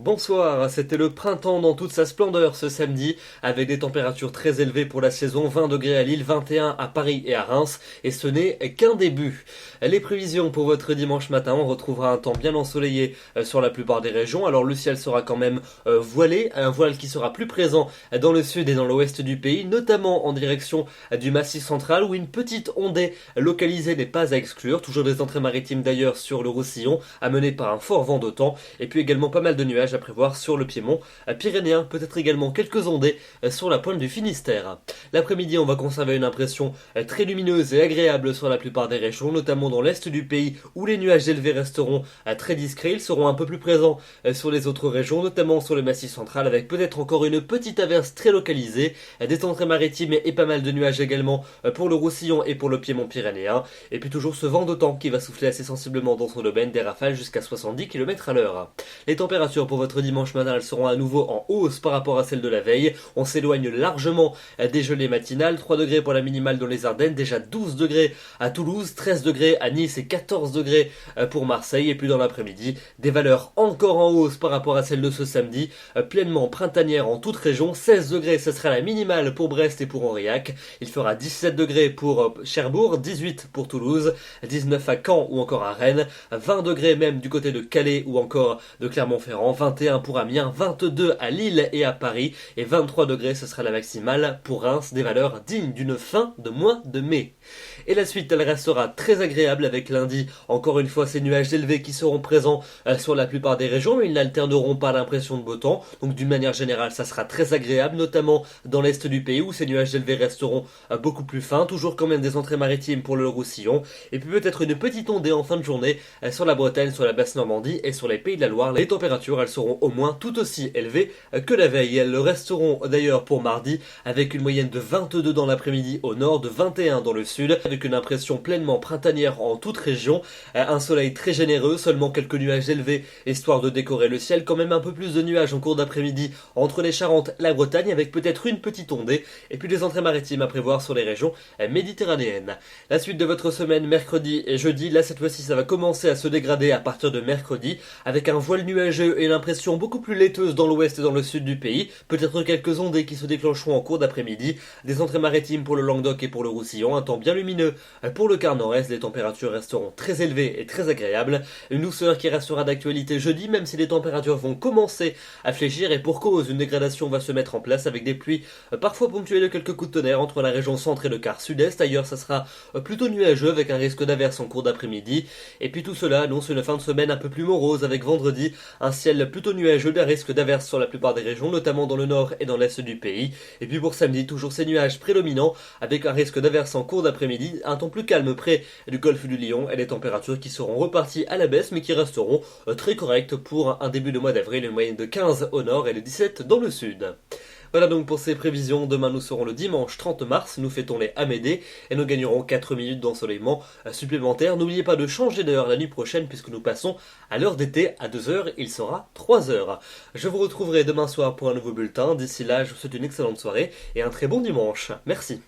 Bonsoir, c'était le printemps dans toute sa splendeur ce samedi, avec des températures très élevées pour la saison, 20 degrés à Lille, 21 à Paris et à Reims, et ce n'est qu'un début. Les prévisions pour votre dimanche matin, on retrouvera un temps bien ensoleillé sur la plupart des régions, alors le ciel sera quand même voilé, un voile qui sera plus présent dans le sud et dans l'ouest du pays, notamment en direction du Massif central, où une petite ondée localisée n'est pas à exclure, toujours des entrées maritimes d'ailleurs sur le Roussillon, amenées par un fort vent d'automne, et puis également pas mal de nuages à prévoir sur le piémont pyrénéen, peut-être également quelques ondées sur la pointe du Finistère. L'après-midi, on va conserver une impression très lumineuse et agréable sur la plupart des régions, notamment dans l'est du pays où les nuages élevés resteront très discrets. Ils seront un peu plus présents sur les autres régions, notamment sur le Massif central, avec peut-être encore une petite averse très localisée, des entrées maritimes et pas mal de nuages également pour le Roussillon et pour le piémont pyrénéen. Et puis toujours ce vent d'automne qui va souffler assez sensiblement dans son domaine, des rafales jusqu'à 70 km à l'heure. Les températures pour votre dimanche matin, elles seront à nouveau en hausse par rapport à celles de la veille. On s'éloigne largement des gelées matinales. 3 degrés pour la minimale dans les Ardennes, déjà 12 degrés à Toulouse, 13 degrés à Nice et 14 degrés pour Marseille. Et puis dans l'après-midi, des valeurs encore en hausse par rapport à celles de ce samedi, pleinement printanière en toute région. 16 degrés, ce sera la minimale pour Brest et pour Aurillac. Il fera 17 degrés pour Cherbourg, 18 pour Toulouse, 19 à Caen ou encore à Rennes, 20 degrés même du côté de Calais ou encore de Clermont-Ferrand, 21 pour Amiens, 22 à Lille et à Paris, et 23 degrés, ce sera la maximale pour Reims, des valeurs dignes d'une fin de mois de mai. Et la suite, elle restera très agréable avec lundi, encore une fois, ces nuages élevés qui seront présents sur la plupart des régions, mais ils n'alterneront pas l'impression de beau temps, donc d'une manière générale, ça sera très agréable, notamment dans l'est du pays où ces nuages élevés resteront beaucoup plus fins, toujours quand même des entrées maritimes pour le Roussillon, et puis peut-être une petite ondée en fin de journée sur la Bretagne, sur la Basse-Normandie et sur les Pays de la Loire. Les températures, elles seront au moins tout aussi élevées que la veille. Elles le resteront d'ailleurs pour mardi, avec une moyenne de 22 dans l'après-midi au nord, de 21 dans le sud, avec une impression pleinement printanière en toute région. Un soleil très généreux, seulement quelques nuages élevés, histoire de décorer le ciel. Quand même un peu plus de nuages en cours d'après-midi entre les Charentes et la Bretagne, avec peut-être une petite ondée, et puis des entrées maritimes à prévoir sur les régions méditerranéennes. La suite de votre semaine, mercredi et jeudi, là cette fois-ci ça va commencer à se dégrader à partir de mercredi, avec un voile nuageux et l'impression beaucoup plus laiteuse dans l'ouest et dans le sud du pays, peut-être quelques ondées qui se déclencheront en cours d'après-midi, des entrées maritimes pour le Languedoc et pour le Roussillon, un temps bien lumineux pour le quart nord-est, les températures resteront très élevées et très agréables, une douceur qui restera d'actualité jeudi, même si les températures vont commencer à fléchir, et pour cause, une dégradation va se mettre en place avec des pluies parfois ponctuées de quelques coups de tonnerre entre la région centre et le quart sud-est. Ailleurs ça sera plutôt nuageux avec un risque d'averse en cours d'après-midi, et puis tout cela annonce une fin de semaine un peu plus morose avec vendredi un ciel plutôt nuageux, des risques d'averse sur la plupart des régions, notamment dans le nord et dans l'est du pays. Et puis pour samedi, toujours ces nuages prédominants avec un risque d'averse en cours d'après-midi, un temps plus calme près du golfe du Lion, et les températures qui seront reparties à la baisse mais qui resteront très correctes pour un début de mois d'avril, une moyenne de 15 au nord et de 17 dans le sud. Voilà donc pour ces prévisions. Demain nous serons le dimanche 30 mars, nous fêtons les Amédées et nous gagnerons 4 minutes d'ensoleillement supplémentaire. N'oubliez pas de changer d'heure la nuit prochaine puisque nous passons à l'heure d'été à 2h, il sera 3h. Je vous retrouverai demain soir pour un nouveau bulletin. D'ici là, je vous souhaite une excellente soirée et un très bon dimanche. Merci.